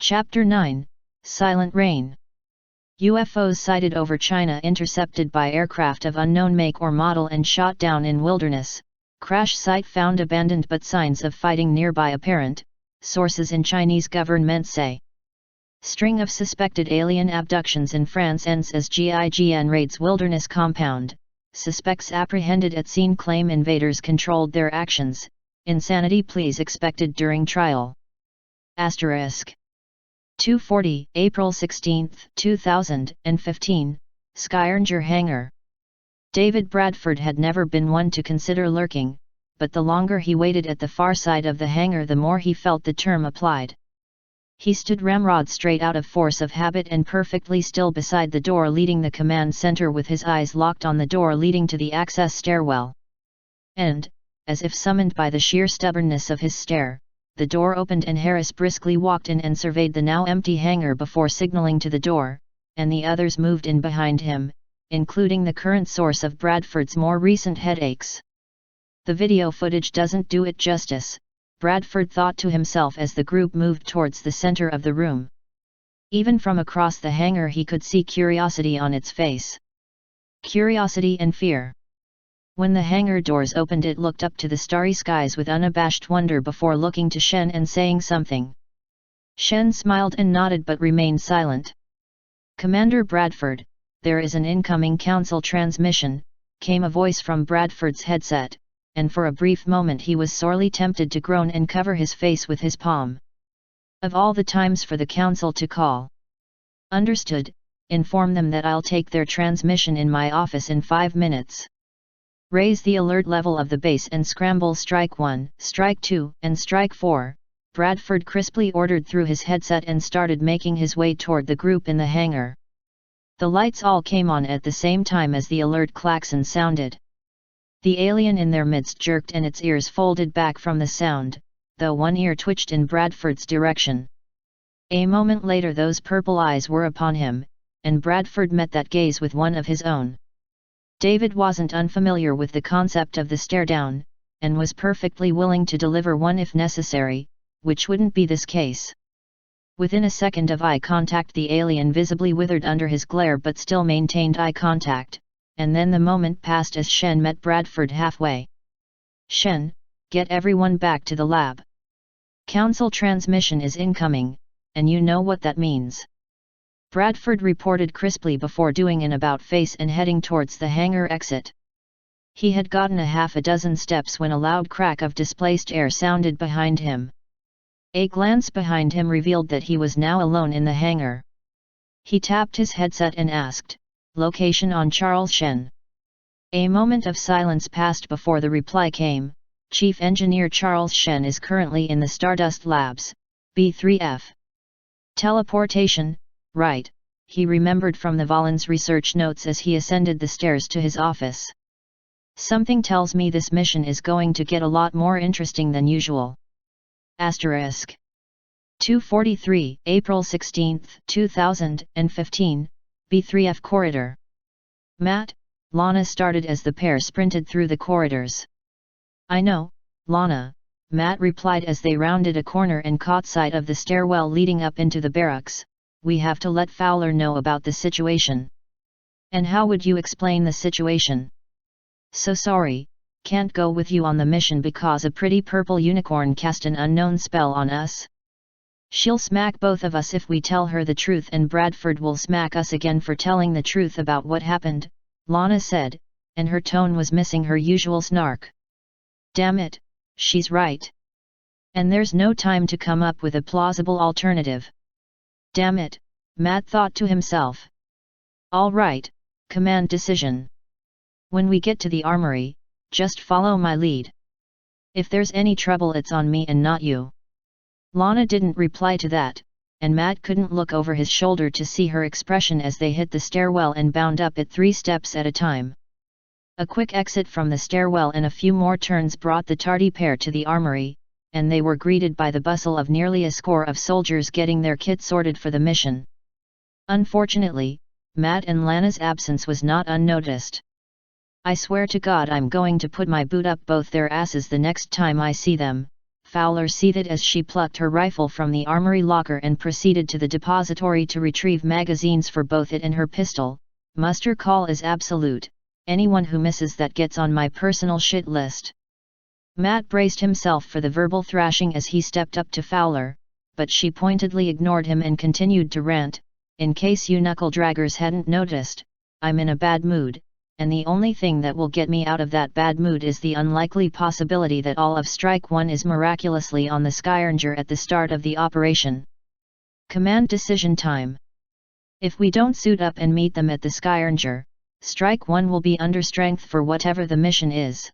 Chapter 9, Silent Rain. UFOs sighted over China intercepted by aircraft of unknown make or model and shot down in wilderness. Crash site found abandoned but signs of fighting nearby apparent, sources in Chinese government say. String of suspected alien abductions in France ends as GIGN raids wilderness compound. Suspects apprehended at scene claim invaders controlled their actions. Insanity pleas expected during trial. Asterisk. 2:40, April 16, 2015, Skyranger hangar. David Bradford had never been one to consider lurking, but the longer he waited at the far side of the hangar the more he felt the term applied. He stood ramrod straight out of force of habit and perfectly still beside the door leading the command center with his eyes locked on the door leading to the access stairwell. And, as if summoned by the sheer stubbornness of his stare, the door opened and Harris briskly walked in and surveyed the now empty hangar before signaling to the door, and the others moved in behind him, including the current source of Bradford's more recent headaches. The video footage doesn't do it justice, Bradford thought to himself as the group moved towards the center of the room. Even from across the hangar he could see curiosity on its face. Curiosity and fear. When the hangar doors opened it looked up to the starry skies with unabashed wonder before looking to Shen and saying something. Shen smiled and nodded but remained silent. "Commander Bradford, there is an incoming council transmission," came a voice from Bradford's headset, and for a brief moment he was sorely tempted to groan and cover his face with his palm. Of all the times for the council to call. "Understood, inform them that I'll take their transmission in my office in 5 minutes. Raise the alert level of the base and scramble Strike 1, Strike 2, and Strike 4, Bradford crisply ordered through his headset and started making his way toward the group in the hangar. The lights all came on at the same time as the alert klaxon sounded. The alien in their midst jerked and its ears folded back from the sound, though one ear twitched in Bradford's direction. A moment later those purple eyes were upon him, and Bradford met that gaze with one of his own. David wasn't unfamiliar with the concept of the stare-down, and was perfectly willing to deliver one if necessary, which wouldn't be this case. Within a second of eye contact the alien visibly withered under his glare but still maintained eye contact, and then the moment passed as Shen met Bradford halfway. "Shen, get everyone back to the lab. Council transmission is incoming, and you know what that means." Bradford reported crisply before doing an about-face and heading towards the hangar exit. He had gotten a half a dozen steps when a loud crack of displaced air sounded behind him. A glance behind him revealed that he was now alone in the hangar. He tapped his headset and asked, "Location on Charles Shen." A moment of silence passed before the reply came, "Chief Engineer Charles Shen is currently in the Stardust Labs, B3F. Teleportation, right," he remembered from the Volans research notes as he ascended the stairs to his office. "Something tells me this mission is going to get a lot more interesting than usual." Asterisk. 2:43, April 16, 2015, B3F corridor. "Matt," Lana started as the pair sprinted through the corridors. "I know, Lana," Matt replied as they rounded a corner and caught sight of the stairwell leading up into the barracks. "We have to let Fowler know about the situation." "And how would you explain the situation?" "So sorry, can't go with you on the mission because a pretty purple unicorn cast an unknown spell on us. She'll smack both of us if we tell her the truth and Bradford will smack us again for telling the truth about what happened," Lana said, and her tone was missing her usual snark. "Damn it, she's right. And there's no time to come up with a plausible alternative. Damn it," Matt thought to himself. "All right, command decision. When we get to the armory, just follow my lead. If there's any trouble it's on me and not you." Lana didn't reply to that, and Matt couldn't look over his shoulder to see her expression as they hit the stairwell and bound up it 3 steps at a time. A quick exit from the stairwell and a few more turns brought the tardy pair to the armory, and they were greeted by the bustle of nearly a score of soldiers getting their kit sorted for the mission. Unfortunately, Matt and Lana's absence was not unnoticed. "I swear to God I'm going to put my boot up both their asses the next time I see them," Fowler seethed as she plucked her rifle from the armory locker and proceeded to the depository to retrieve magazines for both it and her pistol. Muster call is absolute, anyone who misses that gets on my personal shit list. Matt braced himself for the verbal thrashing as he stepped up to Fowler, but she pointedly ignored him and continued to rant, in case you knuckle-draggers hadn't noticed, I'm in a bad mood, and the only thing that will get me out of that bad mood is the unlikely possibility that all of Strike 1 is miraculously on the Skyranger at the start of the operation. Command decision time. If we don't suit up and meet them at the Skyranger, Strike 1 will be under strength for whatever the mission is.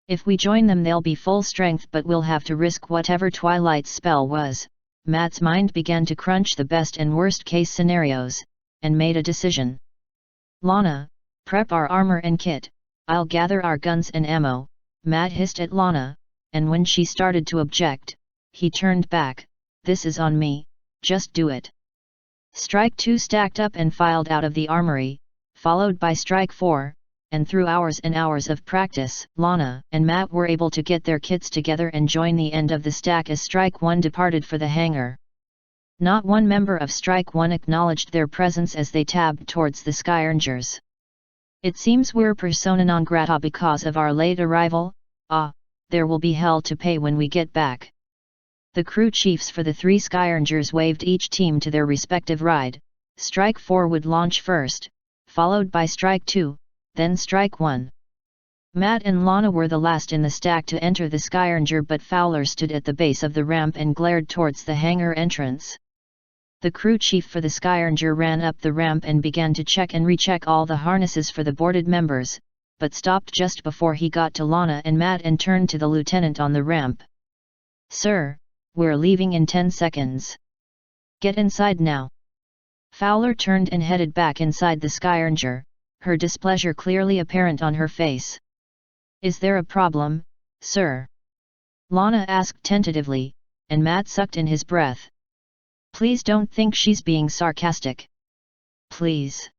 If we join them they'll be full strength but we'll have to risk whatever Twilight's spell was. Matt's mind began to crunch the best and worst case scenarios, and made a decision. Lana, prep our armor and kit, I'll gather our guns and ammo, Matt hissed at Lana, and when she started to object, he turned back, this is on me, just do it. Strike 2 stacked up and filed out of the armory, followed by Strike 4, and through hours and hours of practice, Lana and Matt were able to get their kits together and join the end of the stack as Strike 1 departed for the hangar. Not one member of Strike 1 acknowledged their presence as they tabbed towards the Skyrangers. It seems we're persona non grata because of our late arrival, there will be hell to pay when we get back. The crew chiefs for the 3 Skyrangers waved each team to their respective ride. Strike 4 would launch first, followed by Strike 2, then Strike 1. Matt and Lana were the last in the stack to enter the Skyranger, but Fowler stood at the base of the ramp and glared towards the hangar entrance. The crew chief for the Skyranger ran up the ramp and began to check and recheck all the harnesses for the boarded members, but stopped just before he got to Lana and Matt and turned to the lieutenant on the ramp. Sir, we're leaving in 10 seconds. Get inside now. Fowler turned and headed back inside the Skyranger, her displeasure clearly apparent on her face. Is there a problem, sir? Lana asked tentatively, and Matt sucked in his breath. Please don't think she's being sarcastic. Please.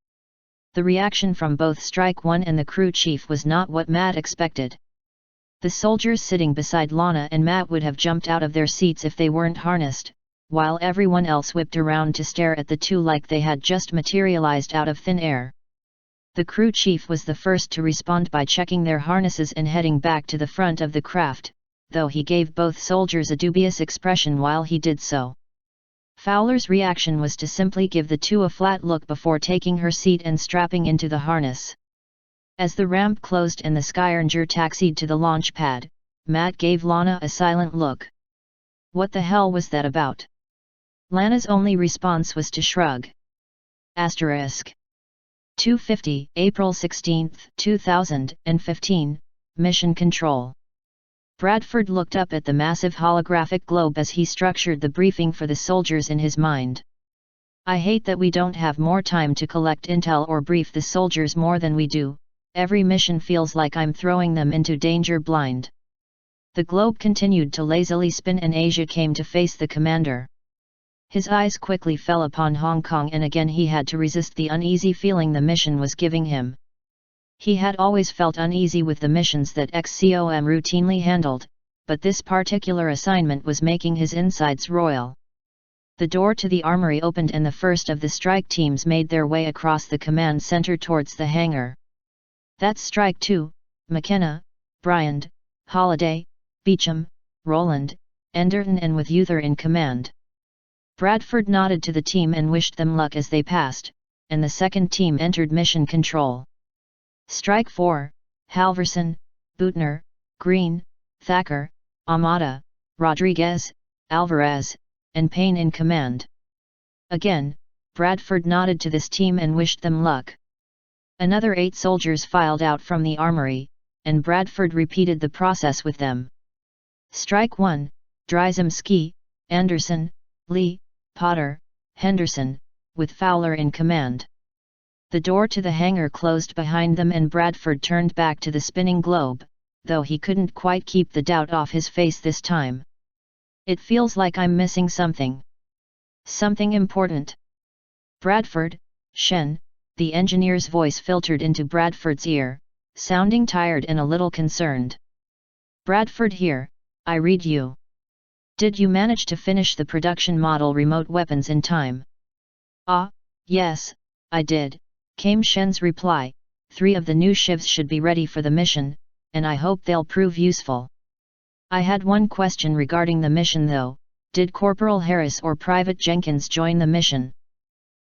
The reaction from both Strike 1 and the crew chief was not what Matt expected. The soldiers sitting beside Lana and Matt would have jumped out of their seats if they weren't harnessed, while everyone else whipped around to stare at the two like they had just materialized out of thin air. The crew chief was the first to respond by checking their harnesses and heading back to the front of the craft, though he gave both soldiers a dubious expression while he did so. Fowler's reaction was to simply give the two a flat look before taking her seat and strapping into the harness. As the ramp closed and the Skyranger taxied to the launch pad, Matt gave Lana a silent look. What the hell was that about? Lana's only response was to shrug. Asterisk. 250, April 16, 2015, Mission Control. Bradford looked up at the massive holographic globe as he structured the briefing for the soldiers in his mind. I hate that we don't have more time to collect intel or brief the soldiers more than we do. Every mission feels like I'm throwing them into danger blind. The globe continued to lazily spin and Asia came to face the commander. His eyes quickly fell upon Hong Kong and again he had to resist the uneasy feeling the mission was giving him. He had always felt uneasy with the missions that XCOM routinely handled, but this particular assignment was making his insides roil. The door to the armory opened and the first of the strike teams made their way across the command center towards the hangar. That's Strike 2, McKenna, Bryant, Holiday, Beecham, Roland, Enderton and with Uther in command. Bradford nodded to the team and wished them luck as they passed, and the second team entered mission control. Strike 4, Halverson, Boutner, Green, Thacker, Amata, Rodriguez, Alvarez, and Payne in command. Again, Bradford nodded to this team and wished them luck. Another 8 soldiers filed out from the armory, and Bradford repeated the process with them. Strike 1, Drzymski, Anderson, Lee, Potter, Henderson, with Fowler in command. The door to the hangar closed behind them and Bradford turned back to the spinning globe, though he couldn't quite keep the doubt off his face this time. It feels like I'm missing something. Something important. Bradford, Shen, the engineer's voice filtered into Bradford's ear, sounding tired and a little concerned. Bradford here, I read you. Did you manage to finish the production model remote weapons in time? Ah, yes, I did, came Shen's reply. 3 of the new shivs should be ready for the mission, and I hope they'll prove useful. I had one question regarding the mission though. Did Corporal Harris or Private Jenkins join the mission?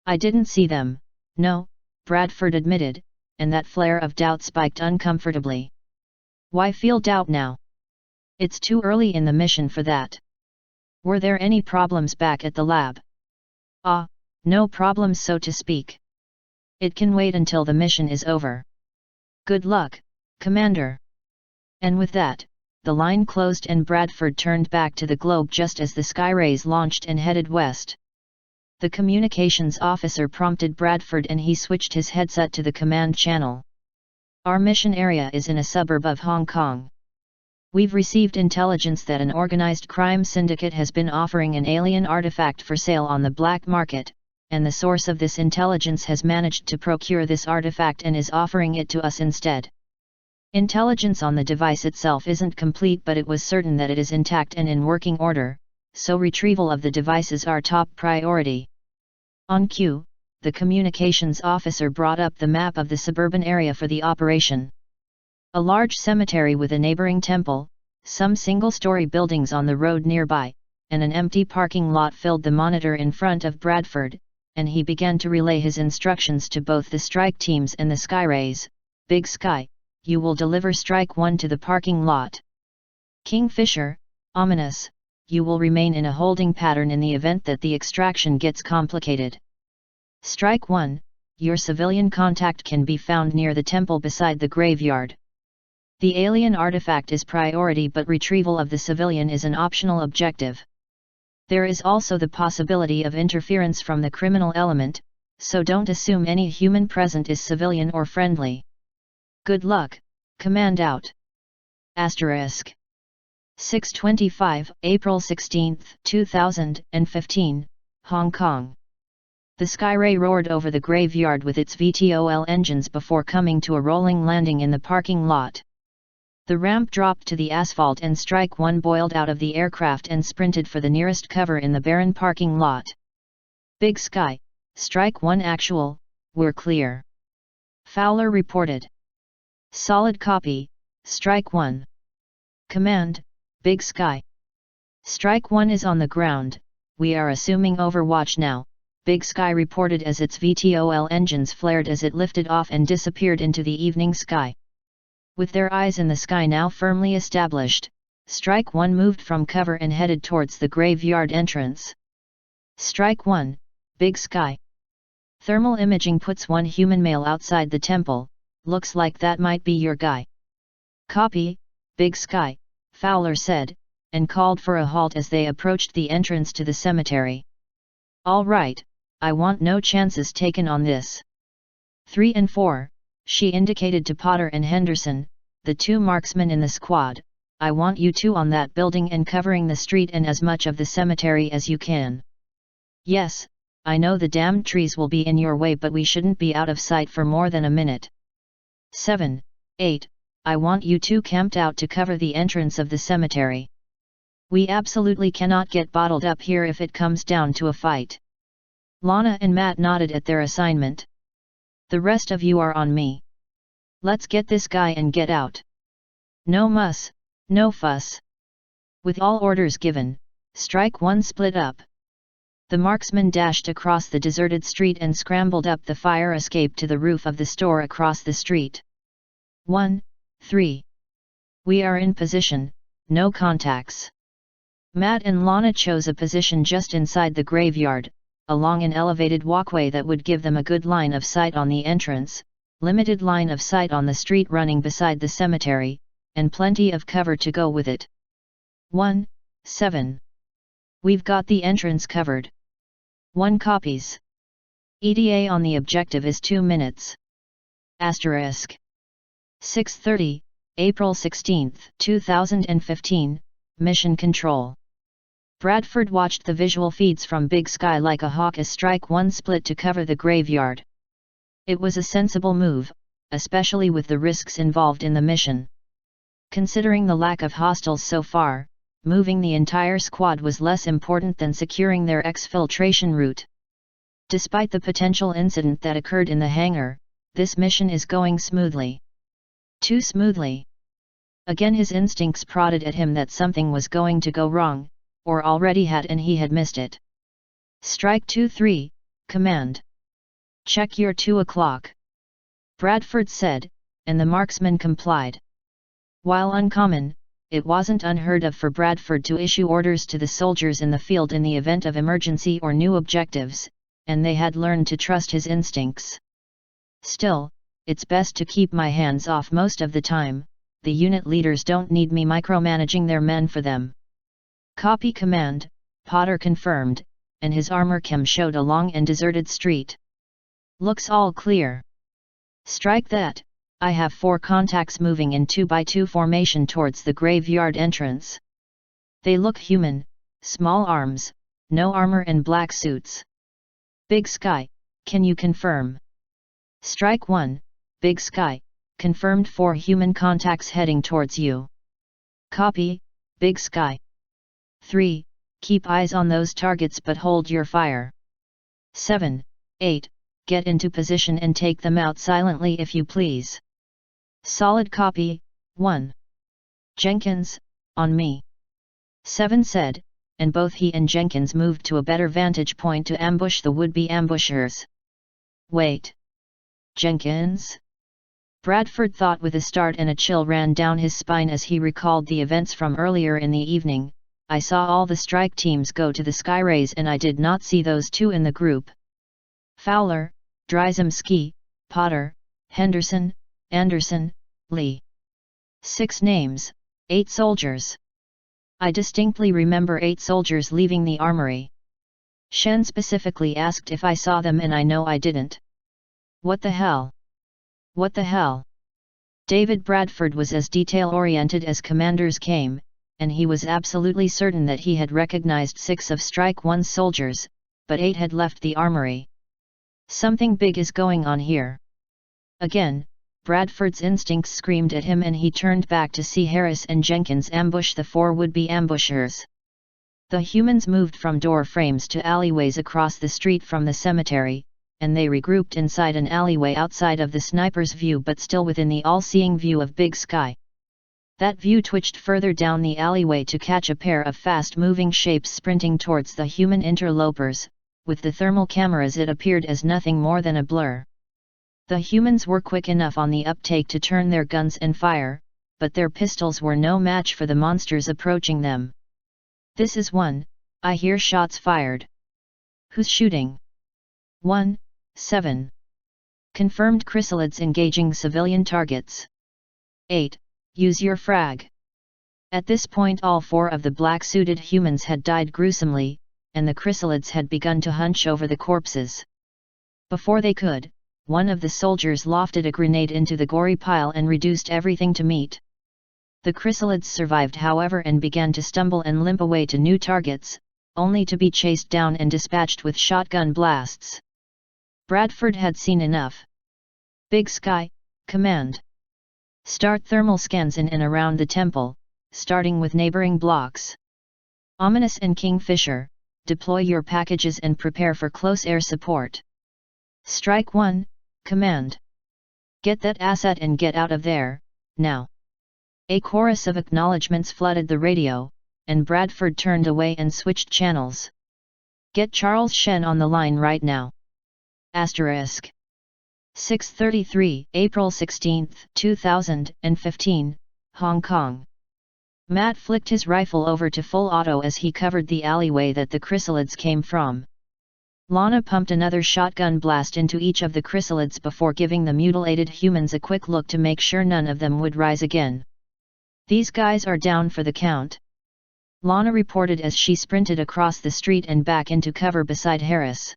I didn't see them, no, Bradford admitted, and that flare of doubt spiked uncomfortably. Why feel doubt now? It's too early in the mission for that. Were there any problems back at the lab? Ah, no problems so to speak. It can wait until the mission is over. Good luck, Commander. And with that, the line closed and Bradford turned back to the globe just as the Skyrays launched and headed west. The communications officer prompted Bradford and he switched his headset to the command channel. Our mission area is in a suburb of Hong Kong. We've received intelligence that an organized crime syndicate has been offering an alien artifact for sale on the black market, and the source of this intelligence has managed to procure this artifact and is offering it to us instead. Intelligence on the device itself isn't complete, but it was certain that it is intact and in working order, so retrieval of the device is our top priority. On cue, the communications officer brought up the map of the suburban area for the operation. A large cemetery with a neighboring temple, some single-story buildings on the road nearby, and an empty parking lot filled the monitor in front of Bradford, and he began to relay his instructions to both the strike teams and the Skyrays. Big Sky, you will deliver Strike 1 to the parking lot. Kingfisher, Ominous, you will remain in a holding pattern in the event that the extraction gets complicated. Strike 1, your civilian contact can be found near the temple beside the graveyard. The alien artifact is priority, but retrieval of the civilian is an optional objective. There is also the possibility of interference from the criminal element, so don't assume any human present is civilian or friendly. Good luck, command out. Asterisk. 6:25, April 16, 2015, Hong Kong. The Skyray roared over the graveyard with its VTOL engines before coming to a rolling landing in the parking lot. The ramp dropped to the asphalt and Strike 1 boiled out of the aircraft and sprinted for the nearest cover in the barren parking lot. Big Sky, Strike 1 actual, we're clear. Fowler reported. Solid copy, Strike 1. Command, Big Sky. Strike 1 is on the ground, we are assuming overwatch now, Big Sky reported as its VTOL engines flared as it lifted off and disappeared into the evening sky. With their eyes in the sky now firmly established, Strike 1 moved from cover and headed towards the graveyard entrance. Strike 1, Big Sky. Thermal imaging puts one human male outside the temple, looks like that might be your guy. Copy, Big Sky, Fowler said, and called for a halt as they approached the entrance to the cemetery. All right, I want no chances taken on this. 3 and 4, she indicated to Potter and Henderson, the 2 marksmen in the squad, I want you 2 on that building and covering the street and as much of the cemetery as you can. Yes, I know the damned trees will be in your way, but we shouldn't be out of sight for more than a minute. 7, 8, I want you 2 camped out to cover the entrance of the cemetery. We absolutely cannot get bottled up here if it comes down to a fight. Lana and Matt nodded at their assignment. The rest of you are on me. Let's get this guy and get out. No muss, no fuss. With all orders given, Strike 1 split up. The marksman dashed across the deserted street and scrambled up the fire escape to the roof of the store across the street. 1, 3. We are in position, no contacts. Matt and Lana chose a position just inside the graveyard, along an elevated walkway that would give them a good line of sight on the entrance, limited line of sight on the street running beside the cemetery, and plenty of cover to go with it. 1, 7. We've got the entrance covered. 1 copies. ETA on the objective is 2 minutes. Asterisk. 6:30, April 16, 2015, Mission Control. Bradford watched the visual feeds from Big Sky like a hawk as Strike 1 split to cover the graveyard. It was a sensible move, especially with the risks involved in the mission. Considering the lack of hostiles so far, moving the entire squad was less important than securing their exfiltration route. Despite the potential incident that occurred in the hangar, this mission is going smoothly. Too smoothly. Again his instincts prodded at him that something was going to go wrong, or already had and he had missed it. Strike 2-3, command. Check your 2 o'clock. Bradford said, and the marksman complied. While uncommon, it wasn't unheard of for Bradford to issue orders to the soldiers in the field in the event of emergency or new objectives, and they had learned to trust his instincts. Still, it's best to keep my hands off most of the time. The unit leaders don't need me micromanaging their men for them. Copy command, Potter confirmed, and his armor cam showed a long and deserted street. Looks all clear. Strike that, I have 4 contacts moving in 2x2 formation towards the graveyard entrance. They look human, small arms, no armor and black suits. Big Sky, can you confirm? Strike 1, Big Sky. Confirmed 4 human contacts heading towards you. Copy, Big Sky. 3. Keep eyes on those targets but hold your fire. 7, 8. Get into position and take them out silently if you please. Solid copy, 1. Jenkins, on me. 7 said, and both he and Jenkins moved to a better vantage point to ambush the would-be ambushers. Wait. Jenkins? Bradford thought with a start, and a chill ran down his spine as he recalled the events from earlier in the evening. I saw all the strike teams go to the Skyrays and I did not see those 2 in the group. Fowler, Drzymski, Potter, Henderson, Anderson, Lee. 6 names, 8 soldiers. I distinctly remember 8 soldiers leaving the armory. Shen specifically asked if I saw them and I know I didn't. What the hell? What the hell? David Bradford was as detail-oriented as commanders came, and he was absolutely certain that he had recognized 6 of Strike 1's soldiers, but 8 had left the armory. Something big is going on here. Again, Bradford's instincts screamed at him and he turned back to see Harris and Jenkins ambush the 4 would-be ambushers. The humans moved from door frames to alleyways across the street from the cemetery, and they regrouped inside an alleyway outside of the sniper's view but still within the all-seeing view of Big Sky. That view twitched further down the alleyway to catch a pair of fast-moving shapes sprinting towards the human interlopers. With the thermal cameras it appeared as nothing more than a blur. The humans were quick enough on the uptake to turn their guns and fire, but their pistols were no match for the monsters approaching them. This is 1, I hear shots fired. Who's shooting? 1, 7. Confirmed chrysalids engaging civilian targets. 8. Use your frag. At this point all 4 of the black-suited humans had died gruesomely, and the chrysalids had begun to hunch over the corpses. Before they could, one of the soldiers lofted a grenade into the gory pile and reduced everything to meat. The chrysalids survived however and began to stumble and limp away to new targets, only to be chased down and dispatched with shotgun blasts. Bradford had seen enough. Big Sky, command. Start thermal scans in and around the temple, starting with neighboring blocks. Ominous and Kingfisher, deploy your packages and prepare for close air support. Strike 1, command. Get that asset and get out of there, now. A chorus of acknowledgements flooded the radio, and Bradford turned away and switched channels. Get Charles Shen on the line right now. Asterisk. 6:33, April 16, 2015, Hong Kong. Matt flicked his rifle over to full auto as he covered the alleyway that the chrysalids came from. Lana pumped another shotgun blast into each of the chrysalids before giving the mutilated humans a quick look to make sure none of them would rise again. These guys are down for the count. Lana reported as she sprinted across the street and back into cover beside Harris.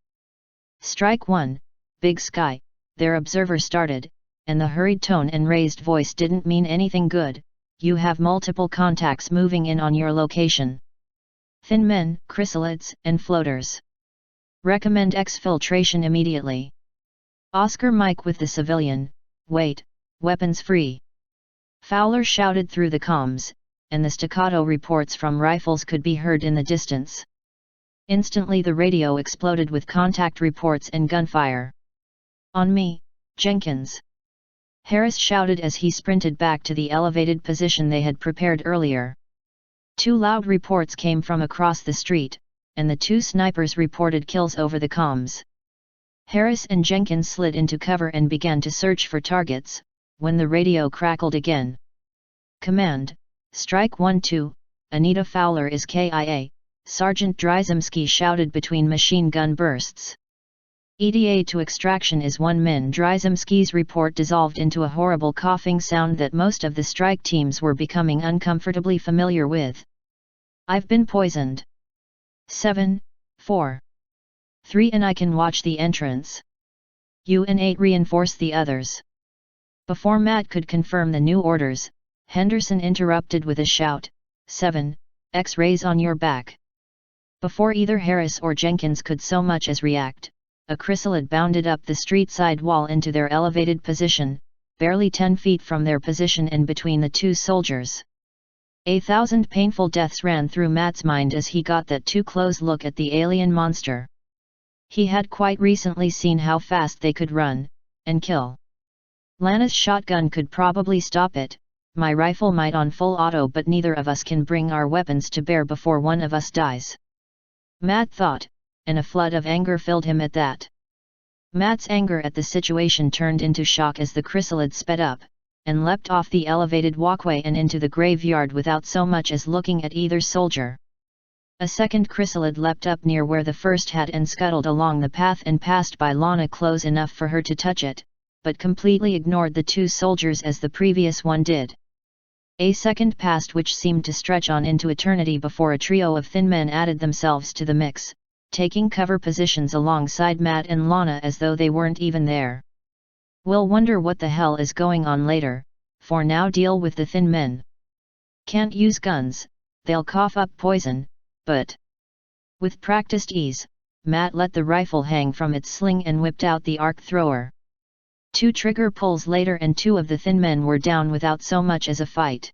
Strike 1, Big Sky, their observer started, and the hurried tone and raised voice didn't mean anything good. You have multiple contacts moving in on your location. Thin men, chrysalids, and floaters. Recommend exfiltration immediately. Oscar Mike with the civilian, wait, weapons free. Fowler shouted through the comms, and the staccato reports from rifles could be heard in the distance. Instantly the radio exploded with contact reports and gunfire. "On me, Jenkins!" Harris shouted as he sprinted back to the elevated position they had prepared earlier. Two loud reports came from across the street, and the two snipers reported kills over the comms. Harris and Jenkins slid into cover and began to search for targets, when the radio crackled again. "Command, Strike 1-2, Anita Fowler is KIA," Sergeant Dryzemski shouted between machine gun bursts. "EDA to extraction is 1 min." Dryzemski's report dissolved into a horrible coughing sound that most of the strike teams were becoming uncomfortably familiar with. "I've been poisoned. 7, 4, 3 and I can watch the entrance. UN8 reinforce the others." Before Matt could confirm the new orders, Henderson interrupted with a shout, 7, X-rays on your back. Before either Harris or Jenkins could so much as react, a chrysalid bounded up the street side wall into their elevated position, barely 10 feet from their position and between the two soldiers. 1,000 painful deaths ran through Matt's mind as he got that too-close look at the alien monster. He had quite recently seen how fast they could run, and kill. "Lana's shotgun could probably stop it, my rifle might on full auto, but neither of us can bring our weapons to bear before one of us dies," Matt thought, and a flood of anger filled him at that. Matt's anger at the situation turned into shock as the chrysalid sped up, and leapt off the elevated walkway and into the graveyard without so much as looking at either soldier. A second chrysalid leapt up near where the first had and scuttled along the path and passed by Lana close enough for her to touch it, but completely ignored the two soldiers as the previous one did. A second passed, which seemed to stretch on into eternity before a trio of thin men added themselves to the mix, taking cover positions alongside Matt and Lana as though they weren't even there. "We'll wonder what the hell is going on later, for now deal with the thin men. Can't use guns, they'll cough up poison, but..." With practiced ease, Matt let the rifle hang from its sling and whipped out the arc thrower. 2 trigger pulls later and 2 of the thin men were down without so much as a fight.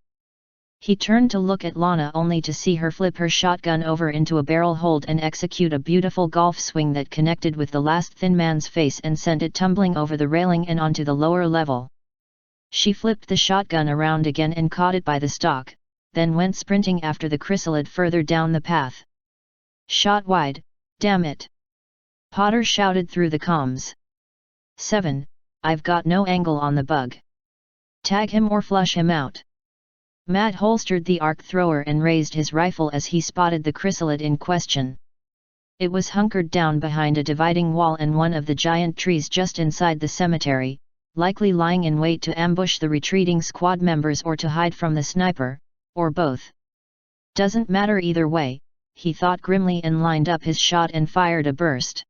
He turned to look at Lana only to see her flip her shotgun over into a barrel hold and execute a beautiful golf swing that connected with the last thin man's face and sent it tumbling over the railing and onto the lower level. She flipped the shotgun around again and caught it by the stock, then went sprinting after the chrysalid further down the path. "Shot wide, damn it!" Potter shouted through the comms. 7, I've got no angle on the bug. Tag him or flush him out." Matt holstered the arc thrower and raised his rifle as he spotted the chrysalid in question. It was hunkered down behind a dividing wall and one of the giant trees just inside the cemetery, likely lying in wait to ambush the retreating squad members or to hide from the sniper, or both. "Doesn't matter either way," he thought grimly and lined up his shot and fired a burst.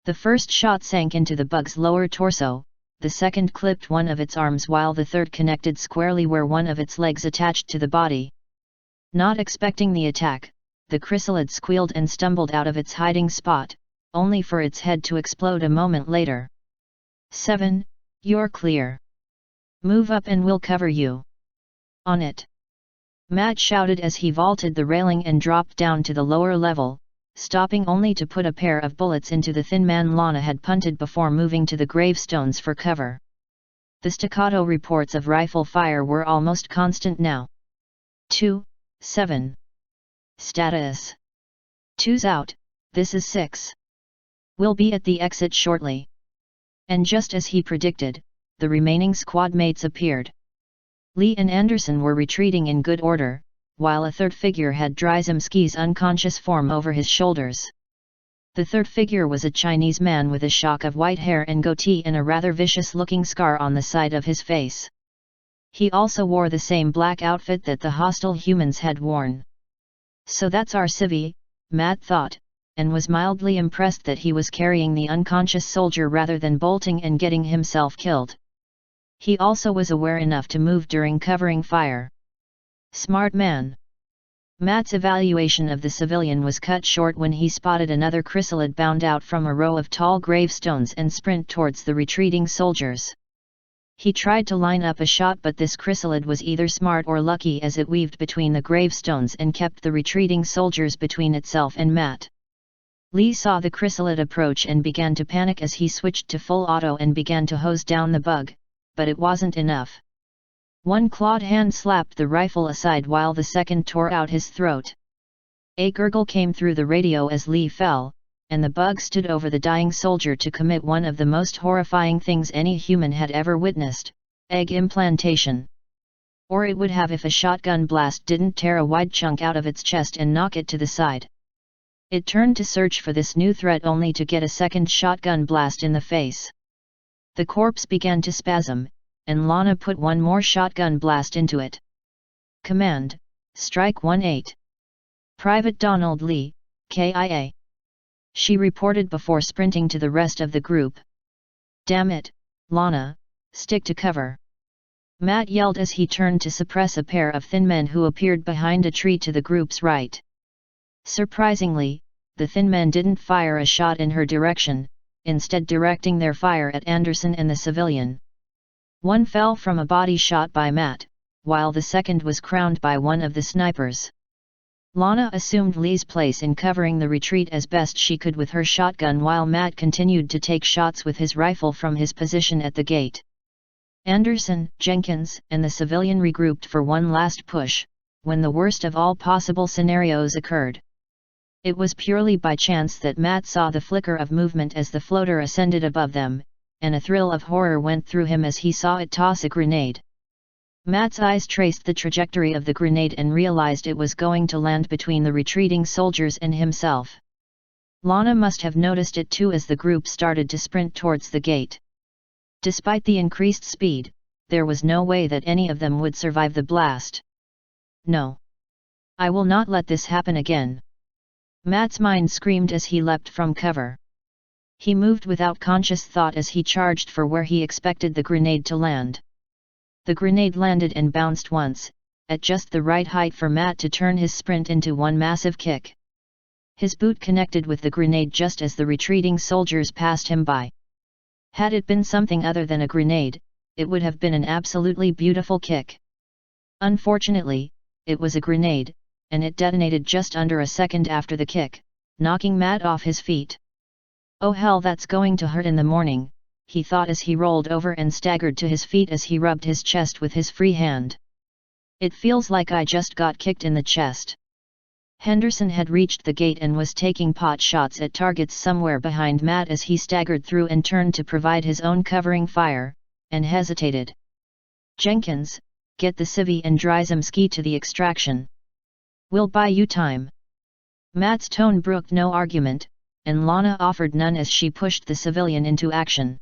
The first shot sank into the bug's lower torso, the second clipped one of its arms while the third connected squarely where one of its legs attached to the body. Not expecting the attack, the chrysalid squealed and stumbled out of its hiding spot, only for its head to explode a moment later. 7, you're clear. Move up and we'll cover you. On it. Matt shouted as he vaulted the railing and dropped down to the lower level, stopping only to put a pair of bullets into the thin man Lana had punted before moving to the gravestones for cover. The staccato reports of rifle fire were almost constant now. 2, 7. Status. 2's out, this is 6. We'll be at the exit shortly. And just as he predicted, the remaining squad mates appeared. Lee and Anderson were retreating in good order, while a third figure had Dryzemski's unconscious form over his shoulders. The third figure was a Chinese man with a shock of white hair and goatee and a rather vicious-looking scar on the side of his face. He also wore the same black outfit that the hostile humans had worn. So that's our civvy, Matt thought, and was mildly impressed that he was carrying the unconscious soldier rather than bolting and getting himself killed. He also was aware enough to move during covering fire. Smart man. Matt's evaluation of the civilian was cut short when he spotted another chrysalid bound out from a row of tall gravestones and sprint towards the retreating soldiers. He tried to line up a shot, but this chrysalid was either smart or lucky, as it weaved between the gravestones and kept the retreating soldiers between itself and Matt. Lee saw the chrysalid approach and began to panic as he switched to full auto and began to hose down the bug, but it wasn't enough. One clawed hand slapped the rifle aside while the second tore out his throat. A gurgle came through the radio as Lee fell, and the bug stood over the dying soldier to commit one of the most horrifying things any human had ever witnessed: egg implantation. Or it would have if a shotgun blast didn't tear a wide chunk out of its chest and knock it to the side. It turned to search for this new threat only to get a second shotgun blast in the face. The corpse began to spasm, and Lana put one more shotgun blast into it. Command: Strike 1-8. Private Donald Lee, KIA. She reported before sprinting to the rest of the group. Damn it, Lana, stick to cover. Matt yelled as he turned to suppress a pair of thin men who appeared behind a tree to the group's right. Surprisingly, the thin men didn't fire a shot in her direction, instead directing their fire at Anderson and the civilian. One fell from a body shot by Matt, while the second was crowned by one of the snipers. Lana assumed Lee's place in covering the retreat as best she could with her shotgun, while Matt continued to take shots with his rifle from his position at the gate. Anderson, Jenkins, and the civilian regrouped for one last push, when the worst of all possible scenarios occurred. It was purely by chance that Matt saw the flicker of movement as the floater ascended above them, and a thrill of horror went through him as he saw it toss a grenade. Matt's eyes traced the trajectory of the grenade and realized it was going to land between the retreating soldiers and himself. Lana must have noticed it too as the group started to sprint towards the gate. Despite the increased speed, there was no way that any of them would survive the blast. No. I will not let this happen again. Matt's mind screamed as he leapt from cover. He moved without conscious thought as he charged for where he expected the grenade to land. The grenade landed and bounced once, at just the right height for Matt to turn his sprint into one massive kick. His boot connected with the grenade just as the retreating soldiers passed him by. Had it been something other than a grenade, it would have been an absolutely beautiful kick. Unfortunately, it was a grenade, and it detonated just under a second after the kick, knocking Matt off his feet. Oh hell, that's going to hurt in the morning, he thought as he rolled over and staggered to his feet as he rubbed his chest with his free hand. It feels like I just got kicked in the chest. Henderson had reached the gate and was taking pot shots at targets somewhere behind Matt as he staggered through and turned to provide his own covering fire, and hesitated. Jenkins, get the civvy and Dryzemski to the extraction. We'll buy you time. Matt's tone brooked no argument, and Lana offered none as she pushed the civilian into action.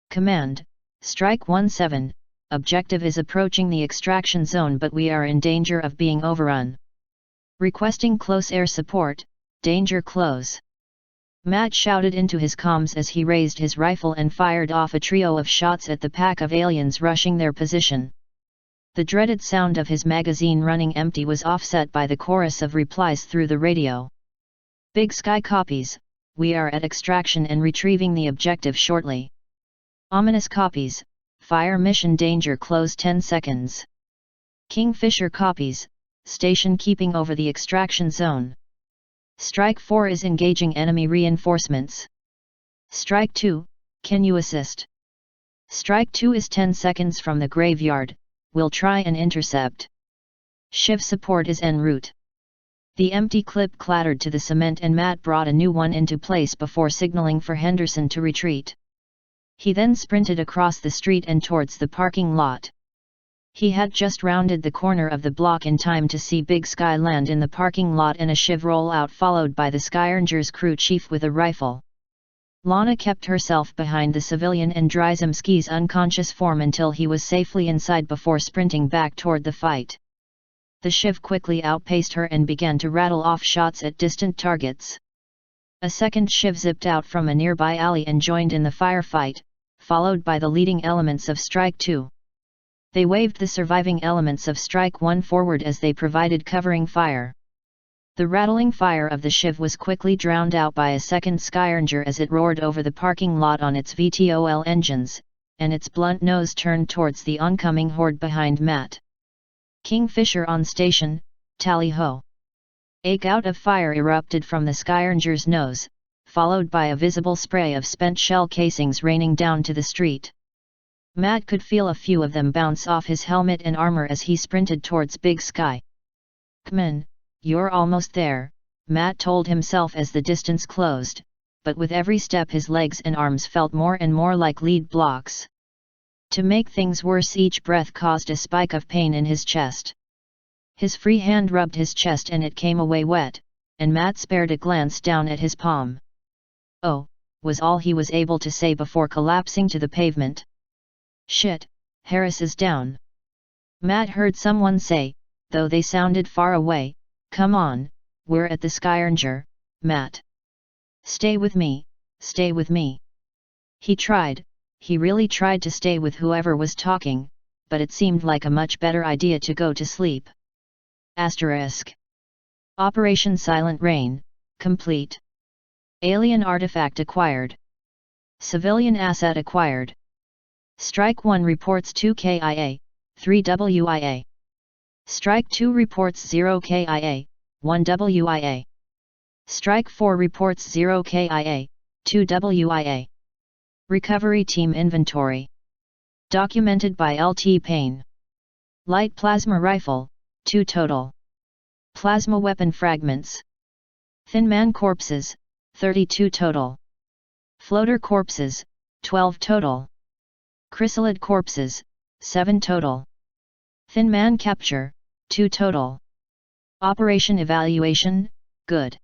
Command: Strike 1-7, objective is approaching the extraction zone but we are in danger of being overrun. Requesting close air support, danger close. Matt shouted into his comms as he raised his rifle and fired off a trio of shots at the pack of aliens rushing their position. The dreaded sound of his magazine running empty was offset by the chorus of replies through the radio. Big Sky copies, we are at extraction and retrieving the objective shortly. Ominous copies, fire mission danger close 10 seconds. Kingfisher copies, station keeping over the extraction zone. Strike 4 is engaging enemy reinforcements. Strike 2, can you assist? Strike 2 is 10 seconds from the graveyard, we'll try and intercept. Shiv support is en route. The empty clip clattered to the cement and Matt brought a new one into place before signaling for Henderson to retreat. He then sprinted across the street and towards the parking lot. He had just rounded the corner of the block in time to see Big Sky land in the parking lot and a Shiv roll out followed by the Skyrangers crew chief with a rifle. Lana kept herself behind the civilian and Dryzemski's unconscious form until he was safely inside before sprinting back toward the fight. The Shiv quickly outpaced her and began to rattle off shots at distant targets. A second Shiv zipped out from a nearby alley and joined in the firefight, followed by the leading elements of Strike 2. They waved the surviving elements of Strike 1 forward as they provided covering fire. The rattling fire of the Shiv was quickly drowned out by a second Skyranger as it roared over the parking lot on its VTOL engines, and its blunt nose turned towards the oncoming horde behind Matt. Kingfisher on station, tally-ho! A gout of fire erupted from the Skyranger's nose, followed by a visible spray of spent shell casings raining down to the street. Matt could feel a few of them bounce off his helmet and armor as he sprinted towards Big Sky. "C'mon, you're almost there," Matt told himself as the distance closed, but with every step his legs and arms felt more and more like lead blocks. To make things worse, each breath caused a spike of pain in his chest. His free hand rubbed his chest and it came away wet, and Matt spared a glance down at his palm. "Oh," was all he was able to say before collapsing to the pavement. "Shit, Harris is down." Matt heard someone say, though they sounded far away, "Come on, we're at the Skyranger, Matt. Stay with me, stay with me." He really tried to stay with whoever was talking, but it seemed like a much better idea to go to sleep. *. Operation Silent Rain, complete. Alien artifact acquired. Civilian asset acquired. Strike 1 reports 2 KIA, 3 WIA. Strike 2 reports 0 KIA, 1 WIA. Strike 4 reports 0 KIA, 2 WIA. Recovery Team Inventory. Documented by LT Payne. Light Plasma Rifle, 2 total. Plasma Weapon Fragments. Thin Man Corpses, 32 total. Floater Corpses, 12 total. Chrysalid Corpses, 7 total. Thin Man Capture, 2 total. Operation Evaluation, good.